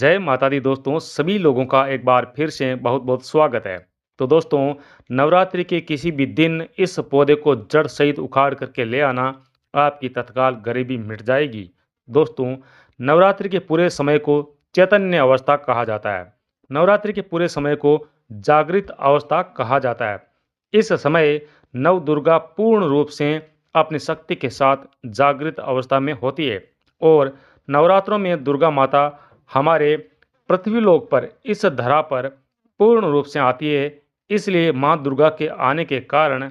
जय माता दी दोस्तों, सभी लोगों का एक बार फिर से बहुत बहुत स्वागत है। तो दोस्तों, नवरात्रि के किसी भी दिन इस पौधे को जड़ सहित उखाड़ करके ले आना, आपकी तत्काल गरीबी मिट जाएगी। दोस्तों, नवरात्रि के पूरे समय को चैतन्य अवस्था कहा जाता है। नवरात्रि के पूरे समय को जागृत अवस्था कहा जाता है। इस समय नव दुर्गा पूर्ण रूप से अपनी शक्ति के साथ जागृत अवस्था में होती है और नवरात्रों में दुर्गा माता हमारे पृथ्वीलोक पर इस धरा पर पूर्ण रूप से आती है। इसलिए माँ दुर्गा के आने के कारण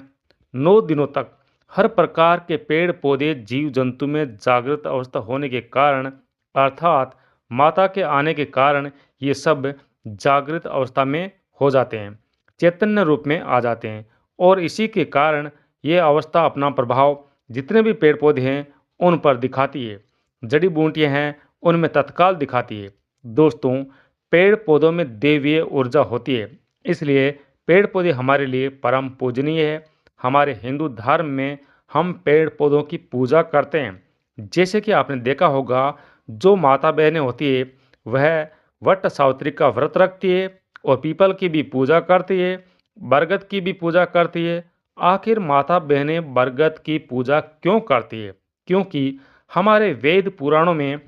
9 दिनों तक हर प्रकार के पेड़ पौधे जीव जंतु में जागृत अवस्था होने के कारण, अर्थात माता के आने के कारण ये सब जागृत अवस्था में हो जाते हैं, चैतन्य रूप में आ जाते हैं। और इसी के कारण ये अवस्था अपना प्रभाव जितने भी पेड़ पौधे हैं उन पर दिखाती है, जड़ी बूटियाँ हैं उनमें तत्काल दिखाती है। दोस्तों, पेड़ पौधों में दैवीय ऊर्जा होती है, इसलिए पेड़ पौधे हमारे लिए परम पूजनीय है। हमारे हिंदू धर्म में हम पेड़ पौधों की पूजा करते हैं। जैसे कि आपने देखा होगा, जो माता बहनें होती है वह वट सावित्री का व्रत रखती है और पीपल की भी पूजा करती है, बरगद की भी पूजा करती है। आखिर माता बहनें बरगद की पूजा क्यों करती है? क्योंकि हमारे वेद पुराणों में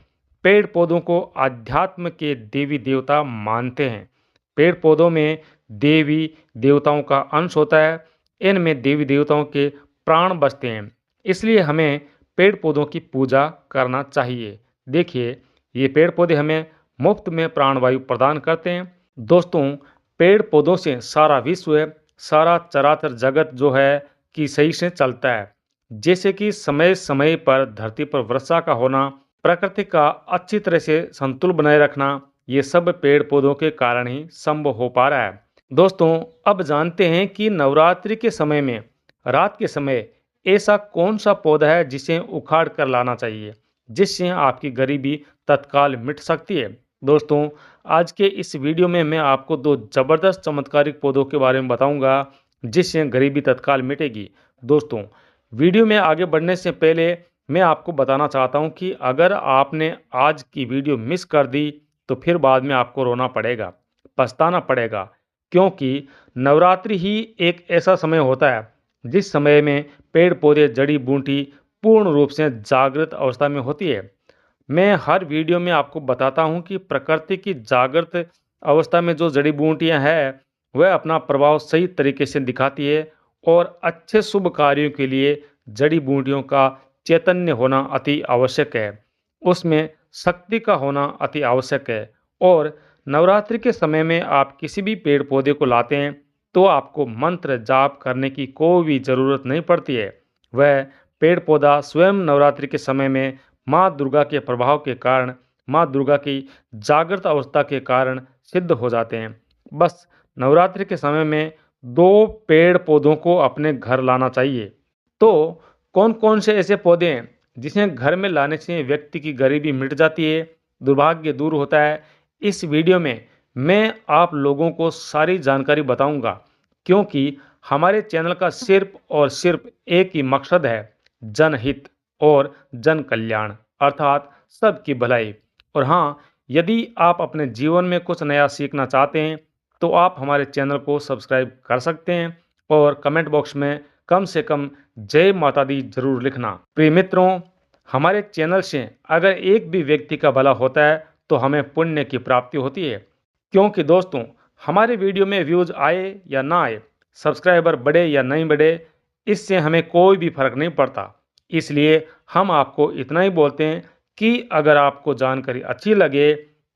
पेड़ पौधों को अध्यात्म के देवी देवता मानते हैं। पेड़ पौधों में देवी देवताओं का अंश होता है। इनमें देवी देवताओं के प्राण बसते हैं। इसलिए हमें पेड़ पौधों की पूजा करना चाहिए। देखिए, ये पेड़ पौधे हमें मुफ्त में प्राणवायु प्रदान करते हैं। दोस्तों, पेड़ पौधों से सारा विश्व, सारा चराचर जगत जो है कि सही से चलता है। जैसे कि समय समय पर धरती पर वर्षा का होना, प्रकृति का अच्छी तरह से संतुलन बनाए रखना, ये सब पेड़ पौधों के कारण ही संभव हो पा रहा है। दोस्तों, अब जानते हैं कि नवरात्रि के समय में, रात के समय ऐसा कौन सा पौधा है जिसे उखाड़ कर लाना चाहिए, जिससे आपकी गरीबी तत्काल मिट सकती है। दोस्तों, आज के इस वीडियो में मैं आपको 2 जबरदस्त चमत्कारिक पौधों के बारे में बताऊंगा, जिससे गरीबी तत्काल मिटेगी। दोस्तों, वीडियो में आगे बढ़ने से पहले मैं आपको बताना चाहता हूं कि अगर आपने आज की वीडियो मिस कर दी तो फिर बाद में आपको रोना पड़ेगा, पछताना पड़ेगा। क्योंकि नवरात्रि ही एक ऐसा समय होता है जिस समय में पेड़ पौधे जड़ी बूटी पूर्ण रूप से जागृत अवस्था में होती है। मैं हर वीडियो में आपको बताता हूं कि प्रकृति की जागृत अवस्था में जो जड़ी बूटियां हैं वह अपना प्रभाव सही तरीके से दिखाती है और अच्छे शुभ कार्यों के लिए जड़ी बूटियों का चैतन्य होना अति आवश्यक है। उसमें शक्ति का होना अति आवश्यक है। और नवरात्रि के समय में आप किसी भी पेड़ पौधे को लाते हैं तो आपको मंत्र जाप करने की कोई भी ज़रूरत नहीं पड़ती है। वह पेड़ पौधा स्वयं नवरात्रि के समय में माँ दुर्गा के प्रभाव के कारण, माँ दुर्गा की जागृत अवस्था के कारण सिद्ध हो जाते हैं। बस नवरात्रि के समय में 2 पेड़ पौधों को अपने घर लाना चाहिए। तो कौन कौन से ऐसे पौधे हैं जिन्हें घर में लाने से व्यक्ति की गरीबी मिट जाती है, दुर्भाग्य दूर होता है? इस वीडियो में मैं आप लोगों को सारी जानकारी बताऊंगा, क्योंकि हमारे चैनल का सिर्फ और सिर्फ एक ही मकसद है, जनहित और जन कल्याण, अर्थात सबकी भलाई। और हाँ, यदि आप अपने जीवन में कुछ नया सीखना चाहते हैं तो आप हमारे चैनल को सब्सक्राइब कर सकते हैं और कमेंट बॉक्स में कम से कम जय माता दी जरूर लिखना। प्रिय मित्रों, हमारे चैनल से अगर एक भी व्यक्ति का भला होता है तो हमें पुण्य की प्राप्ति होती है। क्योंकि दोस्तों, हमारे वीडियो में व्यूज आए या ना आए, सब्सक्राइबर बढ़े या नहीं बढ़े, इससे हमें कोई भी फर्क नहीं पड़ता। इसलिए हम आपको इतना ही बोलते हैं कि अगर आपको जानकारी अच्छी लगे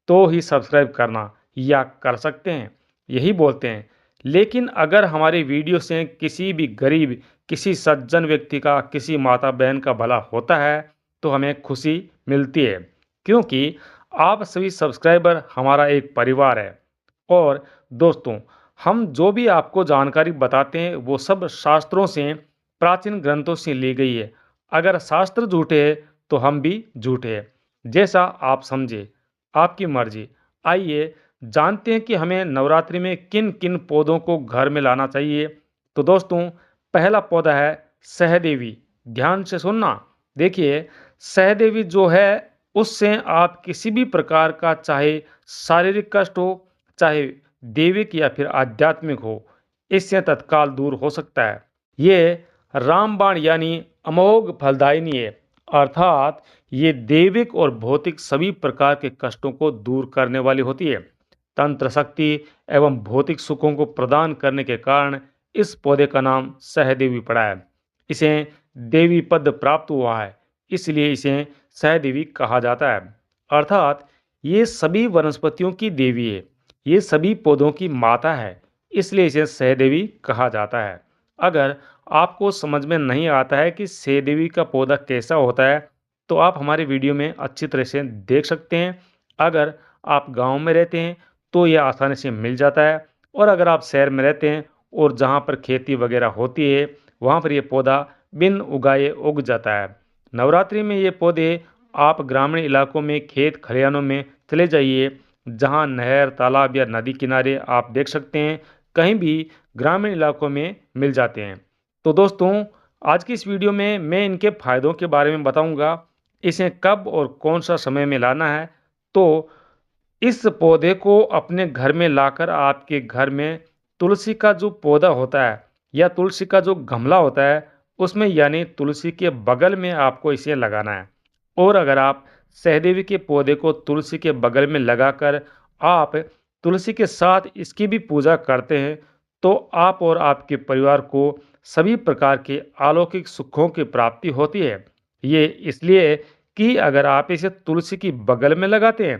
तो ही सब्सक्राइब करना या कर सकते हैं, यही बोलते हैं। लेकिन अगर हमारी वीडियो से किसी भी गरीब, किसी सज्जन व्यक्ति का, किसी माता बहन का भला होता है तो हमें खुशी मिलती है, क्योंकि आप सभी सब्सक्राइबर हमारा एक परिवार है। और दोस्तों, हम जो भी आपको जानकारी बताते हैं वो सब शास्त्रों से, प्राचीन ग्रंथों से ली गई है। अगर शास्त्र झूठे हैं तो हम भी झूठे हैं। जैसा आप समझे, आपकी मर्जी। आइए जानते हैं कि हमें नवरात्रि में किन किन पौधों को घर में लाना चाहिए। तो दोस्तों, पहला पौधा है सहदेवी। ध्यान से सुनना। देखिए, सहदेवी जो है उससे आप किसी भी प्रकार का चाहे शारीरिक कष्ट हो, चाहे दैविक या फिर आध्यात्मिक हो, इससे तत्काल दूर हो सकता है। ये रामबाण यानी अमोघ फलदायिनी है, अर्थात ये दैविक और भौतिक सभी प्रकार के कष्टों को दूर करने वाली होती है। तंत्र शक्ति एवं भौतिक सुखों को प्रदान करने के कारण इस पौधे का नाम सहदेवी पड़ा है। इसे देवी पद प्राप्त हुआ है, इसलिए इसे सहदेवी कहा जाता है। अर्थात ये सभी वनस्पतियों की देवी है, ये सभी पौधों की माता है, इसलिए इसे सहदेवी कहा जाता है। अगर आपको समझ में नहीं आता है कि सहदेवी का पौधा कैसा होता है, तो आप हमारे वीडियो में अच्छी तरह से देख सकते हैं। अगर आप गांव में रहते हैं तो यह आसानी से मिल जाता है, और अगर आप शहर में रहते हैं और जहां पर खेती वगैरह होती है, वहां पर यह पौधा बिन उगाए उग जाता है। नवरात्रि में ये पौधे आप ग्रामीण इलाकों में खेत खलिहानों में चले जाइए, जहां नहर, तालाब या नदी किनारे आप देख सकते हैं, कहीं भी ग्रामीण इलाकों में मिल जाते हैं। तो दोस्तों, आज की इस वीडियो में मैं इनके फायदों के बारे में बताऊंगा, इसे कब और कौन सा समय में लाना है। तो इस पौधे को अपने घर में लाकर आपके घर में तुलसी का जो पौधा होता है या तुलसी का जो गमला होता है, उसमें यानी तुलसी के बगल में आपको इसे लगाना है। और अगर आप सहदेवी के पौधे को तुलसी के बगल में लगाकर आप तुलसी के साथ इसकी भी पूजा करते हैं, तो आप और आपके परिवार को सभी प्रकार के अलौकिक सुखों की प्राप्ति होती है। ये इसलिए कि अगर आप इसे तुलसी की बगल में लगाते हैं,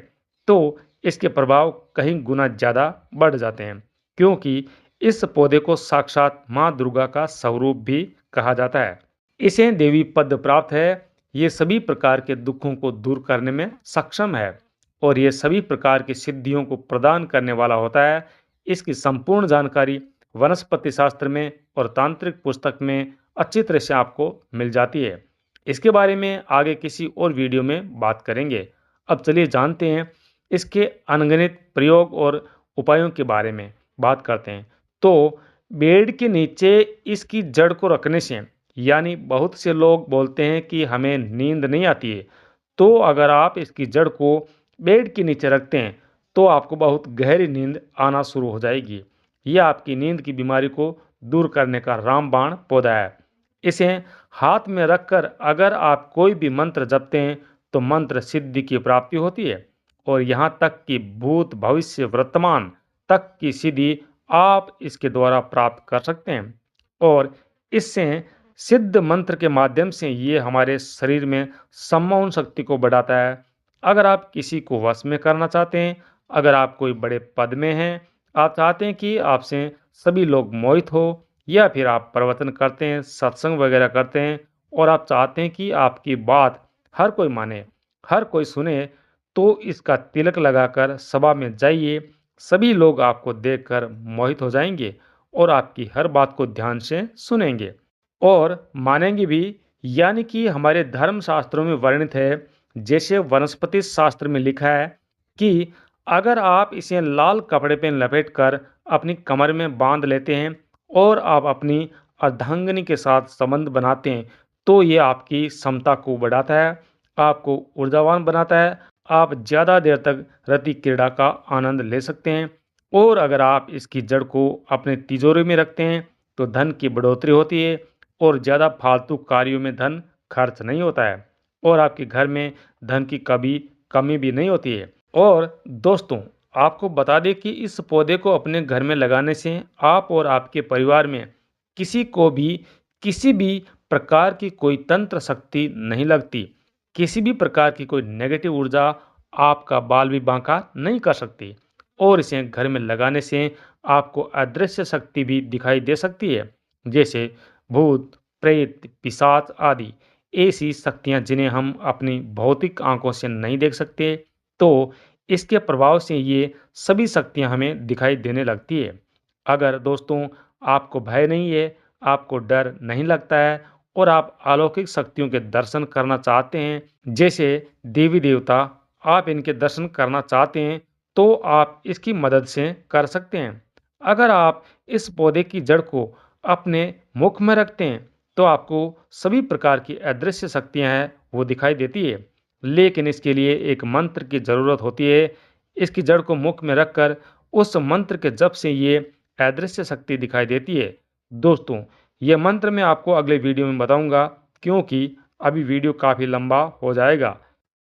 तो इसके प्रभाव कहीं गुना ज़्यादा बढ़ जाते हैं, क्योंकि इस पौधे को साक्षात माँ दुर्गा का स्वरूप भी कहा जाता है। इसे देवी पद प्राप्त है, ये सभी प्रकार के दुखों को दूर करने में सक्षम है और ये सभी प्रकार की सिद्धियों को प्रदान करने वाला होता है। इसकी संपूर्ण जानकारी वनस्पति शास्त्र में और तांत्रिक पुस्तक में अच्छी तरह से आपको मिल जाती है। इसके बारे में आगे किसी और वीडियो में बात करेंगे। अब चलिए जानते हैं इसके अनगिनत प्रयोग और उपायों के बारे में बात करते हैं। तो बेड के नीचे इसकी जड़ को रखने से, यानी बहुत से लोग बोलते हैं कि हमें नींद नहीं आती है, तो अगर आप इसकी जड़ को बेड के नीचे रखते हैं, तो आपको बहुत गहरी नींद आना शुरू हो जाएगी। यह आपकी नींद की बीमारी को दूर करने का रामबाण पौधा है। इसे हाथ में रखकर अगर आप कोई भी मंत्र जपते हैं, तो मंत्र सिद्धि की प्राप्ति होती है और यहाँ तक कि भूत भविष्य वर्तमान तक की सिद्धि आप इसके द्वारा प्राप्त कर सकते हैं। और इससे सिद्ध मंत्र के माध्यम से ये हमारे शरीर में सम्मोहन शक्ति को बढ़ाता है। अगर आप किसी को वश में करना चाहते हैं, अगर आप कोई बड़े पद में हैं, आप चाहते हैं कि आपसे सभी लोग मोहित हो, या फिर आप प्रवचन करते हैं, सत्संग वगैरह करते हैं और आप चाहते हैं कि आपकी बात हर कोई माने, हर कोई सुने, तो इसका तिलक लगाकर सभा में जाइए। सभी लोग आपको देखकर मोहित हो जाएंगे और आपकी हर बात को ध्यान से सुनेंगे और मानेंगे भी। यानी कि हमारे धर्म शास्त्रों में वर्णित है, जैसे वनस्पति शास्त्र में लिखा है कि अगर आप इसे लाल कपड़े पर लपेटकर अपनी कमर में बांध लेते हैं और आप अपनी अर्धांगिनी के साथ संबंध बनाते हैं, तो ये आपकी क्षमता को बढ़ाता है, आपको ऊर्जावान बनाता है, आप ज़्यादा देर तक रति क्रीड़ा का आनंद ले सकते हैं। और अगर आप इसकी जड़ को अपने तिजोरी में रखते हैं, तो धन की बढ़ोतरी होती है और ज़्यादा फालतू कार्यों में धन खर्च नहीं होता है और आपके घर में धन की कभी कमी भी नहीं होती है। और दोस्तों, आपको बता दें कि इस पौधे को अपने घर में लगाने से आप और आपके परिवार में किसी को भी किसी भी प्रकार की कोई तंत्र शक्ति नहीं लगती, किसी भी प्रकार की कोई नेगेटिव ऊर्जा आपका बाल भी बांका नहीं कर सकती। और इसे घर में लगाने से आपको अदृश्य शक्ति भी दिखाई दे सकती है, जैसे भूत, प्रेत, पिशाच आदि ऐसी शक्तियां जिन्हें हम अपनी भौतिक आंखों से नहीं देख सकते। तो इसके प्रभाव से ये सभी शक्तियां हमें दिखाई देने लगती है। अगर दोस्तों आपको भय नहीं है, आपको डर नहीं लगता है और आप अलौकिक शक्तियों के दर्शन करना चाहते हैं, जैसे देवी देवता, आप इनके दर्शन करना चाहते हैं, तो आप इसकी मदद से कर सकते हैं। अगर आप इस पौधे की जड़ को अपने मुख में रखते हैं, तो आपको सभी प्रकार की अदृश्य शक्तियां हैं वो दिखाई देती है। लेकिन इसके लिए एक मंत्र की ज़रूरत होती है। इसकी जड़ को मुख में रखकर उस मंत्र के जप से ये अदृश्य शक्ति दिखाई देती है। दोस्तों, ये मंत्र मैं आपको अगले वीडियो में बताऊंगा, क्योंकि अभी वीडियो काफ़ी लंबा हो जाएगा।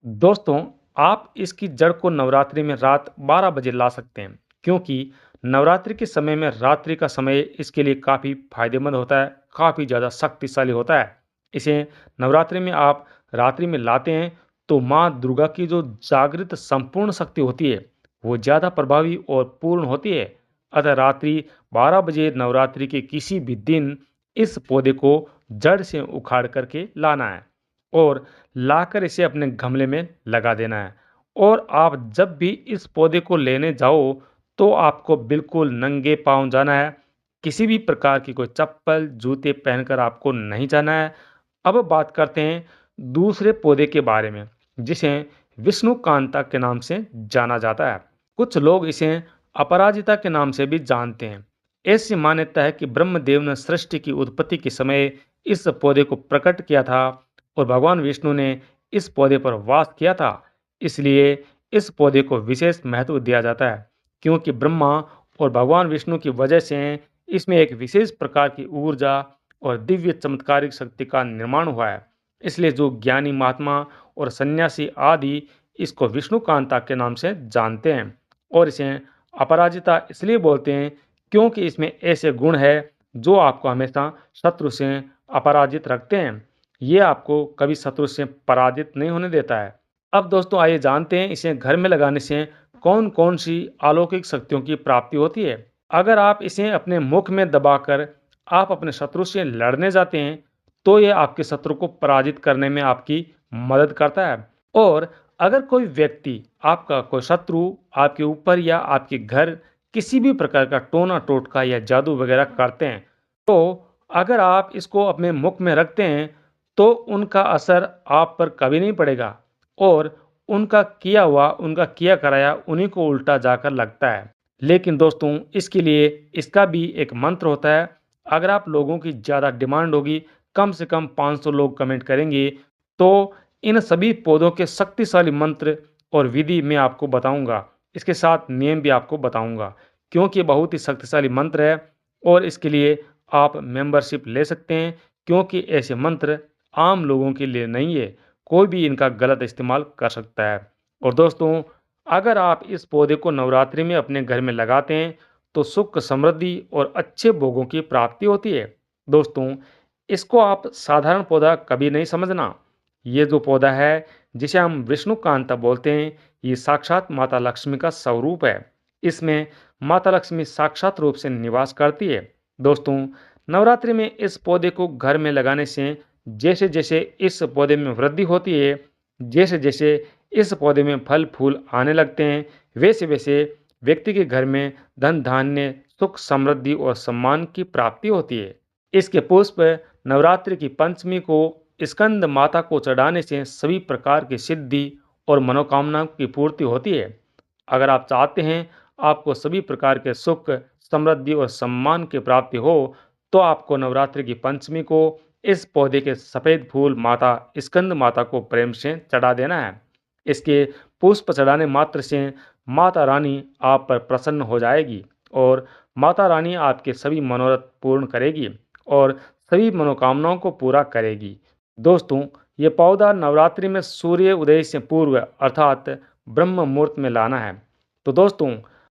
दोस्तों, आप इसकी जड़ को नवरात्रि में रात 12 बजे ला सकते हैं, क्योंकि नवरात्रि के समय में रात्रि का समय इसके लिए काफ़ी फायदेमंद होता है, काफ़ी ज़्यादा शक्तिशाली होता है। इसे नवरात्रि में आप रात्रि में लाते हैं तो माँ दुर्गा की जो जागृत संपूर्ण शक्ति होती है वो ज़्यादा प्रभावी और पूर्ण होती है। अतः रात्रि 12 बजे नवरात्रि के किसी भी दिन इस पौधे को जड़ से उखाड़ करके लाना है और लाकर इसे अपने गमले में लगा देना है। और आप जब भी इस पौधे को लेने जाओ तो आपको बिल्कुल नंगे पाँव जाना है। किसी भी प्रकार की कोई चप्पल जूते पहनकर आपको नहीं जाना है। अब बात करते हैं दूसरे पौधे के बारे में, जिसे विष्णुकांता के नाम से जाना जाता है। कुछ लोग इसे अपराजिता के नाम से भी जानते हैं। ऐसी मान्यता है कि ब्रह्मदेव ने सृष्टि की उत्पत्ति के समय इस पौधे को प्रकट किया था और भगवान विष्णु ने इस पौधे पर वास किया था। इसलिए इस पौधे को विशेष महत्व दिया जाता है, क्योंकि ब्रह्मा और भगवान विष्णु की वजह से इसमें एक विशेष प्रकार की ऊर्जा और दिव्य चमत्कारिक शक्ति का निर्माण हुआ है। इसलिए जो ज्ञानी महात्मा और सन्यासी आदि इसको विष्णुकांता के नाम से जानते हैं और इसे अपराजिता इसलिए बोलते हैं, क्योंकि इसमें ऐसे गुण है जो आपको हमेशा शत्रु से अपराजित रखते हैं। ये आपको कभी शत्रु से पराजित नहीं होने देता है। अब दोस्तों, आइए जानते हैं इसे घर में लगाने से कौन कौन सी अलौकिक शक्तियों की प्राप्ति होती है। अगर आप इसे अपने मुख में दबाकर आप अपने शत्रु से लड़ने जाते हैं तो ये आपके शत्रु को पराजित करने में आपकी मदद करता है। और अगर कोई व्यक्ति, आपका कोई शत्रु आपके ऊपर या आपके घर किसी भी प्रकार का टोना टोटका या जादू वगैरह करते हैं, तो अगर आप इसको अपने मुख में रखते हैं तो उनका असर आप पर कभी नहीं पड़ेगा और उनका किया कराया उन्हीं को उल्टा जाकर लगता है। लेकिन दोस्तों, इसके लिए इसका भी एक मंत्र होता है। अगर आप लोगों की ज़्यादा डिमांड होगी, कम से कम 500 लोग कमेंट करेंगे, तो इन सभी पौधों के शक्तिशाली मंत्र और विधि मैं आपको बताऊंगा। इसके साथ नियम भी आपको बताऊंगा, क्योंकि बहुत ही शक्तिशाली मंत्र है और इसके लिए आप मेंबरशिप ले सकते हैं, क्योंकि ऐसे मंत्र आम लोगों के लिए नहीं है। कोई भी इनका गलत इस्तेमाल कर सकता है। और दोस्तों, अगर आप इस पौधे को नवरात्रि में अपने घर में लगाते हैं तो सुख समृद्धि और अच्छे भोगों की प्राप्ति होती है। दोस्तों, इसको आप साधारण पौधा कभी नहीं समझना। ये जो पौधा है जिसे हम विष्णुकांता बोलते हैं, ये साक्षात माता लक्ष्मी का स्वरूप है। इसमें माता लक्ष्मी साक्षात रूप से निवास करती है। दोस्तों, नवरात्रि में इस पौधे को घर में लगाने से जैसे जैसे इस पौधे में वृद्धि होती है, जैसे जैसे इस पौधे में फल फूल आने लगते हैं, वैसे वैसे व्यक्ति के घर में धन धान्य सुख समृद्धि और सम्मान की प्राप्ति होती है। इसके पुष्प नवरात्रि की पंचमी को स्कंद माता को चढ़ाने से सभी प्रकार की सिद्धि और मनोकामनाओं की पूर्ति होती है। अगर आप चाहते हैं आपको सभी प्रकार के सुख समृद्धि और सम्मान की प्राप्ति हो, तो आपको नवरात्रि की पंचमी को इस पौधे के सफ़ेद फूल माता स्कंद माता को प्रेम से चढ़ा देना है। इसके पुष्प चढ़ाने मात्र से माता रानी आप पर प्रसन्न हो जाएगी और माता रानी आपके सभी मनोरथ पूर्ण करेगी और सभी मनोकामनाओं को पूरा करेगी। दोस्तों, ये पौधा नवरात्रि में सूर्य उदय से पूर्व अर्थात ब्रह्म मुहूर्त में लाना है। तो दोस्तों,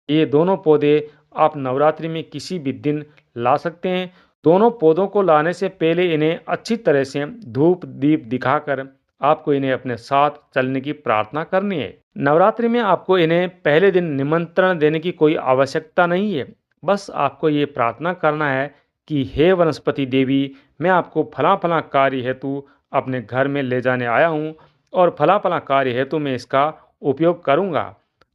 ये दोनों पौधे आप नवरात्रि में किसी भी दिन ला सकते हैं। दोनों पौधों को लाने से पहले इन्हें अच्छी तरह से धूप दीप दिखाकर आपको इन्हें अपने साथ चलने की प्रार्थना करनी है। नवरात्रि में आपको इन्हें पहले दिन निमंत्रण देने की कोई आवश्यकता नहीं है। बस आपको ये प्रार्थना करना है कि हे वनस्पति देवी, मैं आपको फला फला कार्य हेतु अपने घर में ले जाने आया हूँ और फला फला कार्य हेतु मैं इसका उपयोग करूँगा।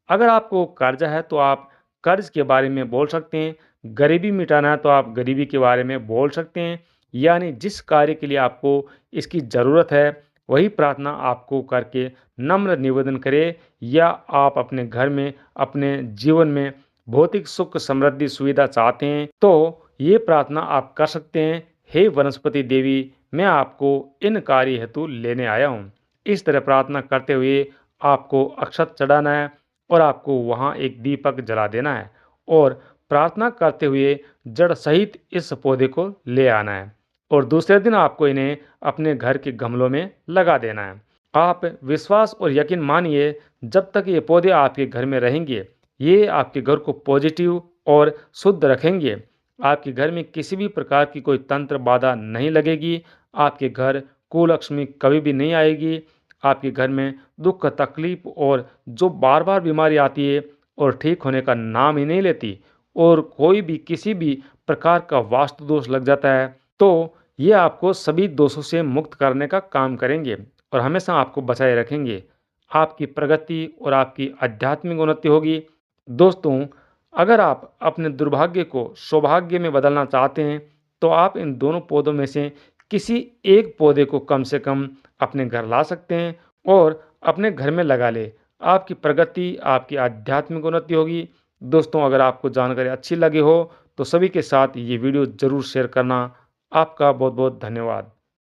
अगर आपको कर्जा है तो आप कर्ज के बारे में बोल सकते हैं, गरीबी मिटाना है तो आप गरीबी के बारे में बोल सकते हैं। यानी जिस कार्य के लिए आपको इसकी ज़रूरत है वही प्रार्थना आपको करके नम्र निवेदन करें, या आप अपने घर में अपने जीवन में भौतिक सुख समृद्धि सुविधा चाहते हैं तो ये प्रार्थना आप कर सकते हैं। हे वनस्पति देवी, मैं आपको इन कार्य हेतु लेने आया हूँ। इस तरह प्रार्थना करते हुए आपको अक्षत चढ़ाना है और आपको वहाँ एक दीपक जला देना है और प्रार्थना करते हुए जड़ सहित इस पौधे को ले आना है और दूसरे दिन आपको इन्हें अपने घर के गमलों में लगा देना है। आप विश्वास और यकीन मानिए, जब तक ये पौधे आपके घर में रहेंगे, ये आपके घर को पॉजिटिव और शुद्ध रखेंगे। आपके घर में किसी भी प्रकार की कोई तंत्र बाधा नहीं लगेगी। आपके घर कुलक्ष्मी कभी भी नहीं आएगी। आपके घर में दुख, तकलीफ और जो बार-बार बीमारी आती है और ठीक होने का नाम ही नहीं लेती और कोई भी किसी भी प्रकार का वास्तु दोष लग जाता है, तो ये आपको सभी दोषों से मुक्त करने का काम करेंगे और हमेशा आपको बचाए रखेंगे। आपकी प्रगति और आपकी आध्यात्मिक उन्नति होगी। दोस्तों, अगर आप अपने दुर्भाग्य को सौभाग्य में बदलना चाहते हैं, तो आप इन दोनों पौधों में से किसी एक पौधे को कम से कम अपने घर ला सकते हैं और अपने घर में लगा लें। आपकी प्रगति, आपकी आध्यात्मिक उन्नति होगी। दोस्तों, अगर आपको जानकारी अच्छी लगी हो, तो सभी के साथ ये वीडियो ज़रूर शेयर करना। आपका बहुत-बहुत धन्यवाद।